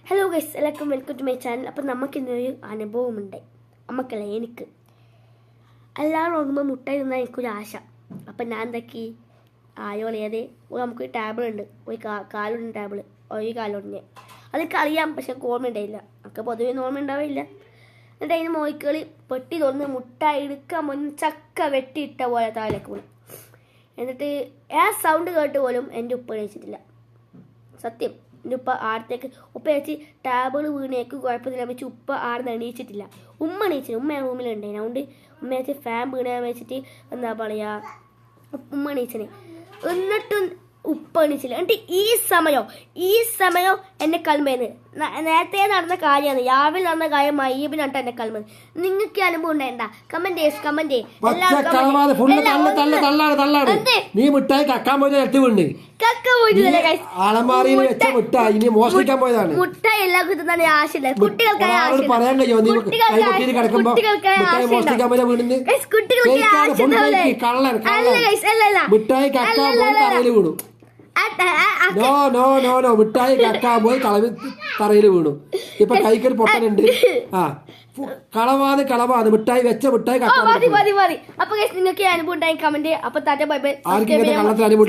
Hello guys, എല്ലാവർക്കും welcome to my channel. അപ്പം നമുക്കിന്നൊരു അനുഭവമുണ്ടായി. നമുക്കല്ല, എനിക്ക് എല്ലാവരും ഓർക്കുമ്പോൾ മുട്ടായി തിന്നാൽ എനിക്കൊരു ആശ. അപ്പം ഞാൻ എന്താക്കി, ആയോളിയത് നമുക്കൊരു ടേബിൾ ഉണ്ട്, ഒരു കാലുണ്ട് ടേബിൾ, ഒരു കാലുണ്ട്. അതൊക്കെ അറിയാം, പക്ഷെ എനിക്ക് ഓർമ്മ ഉണ്ടായില്ല. നമുക്ക് പൊതുവെ ഓർമ്മ ഉണ്ടാവില്ല. എന്നിട്ട് അതിന് മോയിക്കളി പെട്ടി തുറന്ന് മുട്ടായി എടുക്കാൻ മുൻ ചക്ക വെട്ടിയിട്ട പോലെ താഴേക്ക് പോയി. എന്നിട്ട് ആ സൗണ്ട് കേട്ട് പോലും എൻ്റെ ഉപ്പ കഴിച്ചിട്ടില്ല. സത്യം, എൻ്റെ ഉപ്പ ആടത്തേക്ക് ഉപ്പ വെച്ച് ടേബിൾ വീണേക്ക് കുഴപ്പമില്ല വെച്ച് ഉപ്പ ആടുന്ന് എണീച്ചിട്ടില്ല. ഉമ്മ എണീച്ചില്ല, ഉമ്മ റൂമിലുണ്ടായിരുന്നു. അതുകൊണ്ട് ഉമ്മ വെച്ച് ഫാൻ വീണ വെച്ചിട്ട് എന്താ പറയുക, ഉമ്മ എണീച്ചനെ. എന്നിട്ടും ഉപ്പ എണീച്ചില്ല. എന്നിട്ട് ഈ സമയം എന്നെ കൽമേന്ന് നേരത്തെ നടന്ന കാര്യമാണ്, രാവിലെ നടന്ന കാര്യം മയ്യബിനാണ് എന്നെ കൽമേന്ന്. നിങ്ങൾക്ക് അനുഭവം ഉണ്ടായിണ്ട? കമന്റ് നീ മിഠായി കക്കാൻ പോയിട്ട് അലമാറിയിൽ വെച്ച മിഠായി മോഷ്ടിക്കാൻ പോയതാണ്. മുട്ടായി എല്ലാവർക്കും തിന്നാൻ ആശയില്ല. കുട്ടികൾക്കായ പറയാൻ കഴിയോ? നീ കിടക്കുമ്പോ മിഠായി മോഷ്ടിക്കാൻ പോയ വീടിന് കള്ളൻ മിഠായി കക്കാൻ പോയി തറയിൽ വീണു. നോ മിഠായി കക്കാൻ പോയി തറയിൽ വീണു. ഇപ്പൊ കൈക്കൊരു പൊട്ടനുണ്ട്. ആ കളവാത് മിഠായി വെച്ച മിഠായി കക്കാൻ. അപ്പൊ നിങ്ങൾക്ക് അനുഭവം ഉണ്ടായി കമന്റ്. അപ്പൊ താറ്റ ബൈ ബൈ. ആർക്കും കള്ളത്തിന് അനുഭവം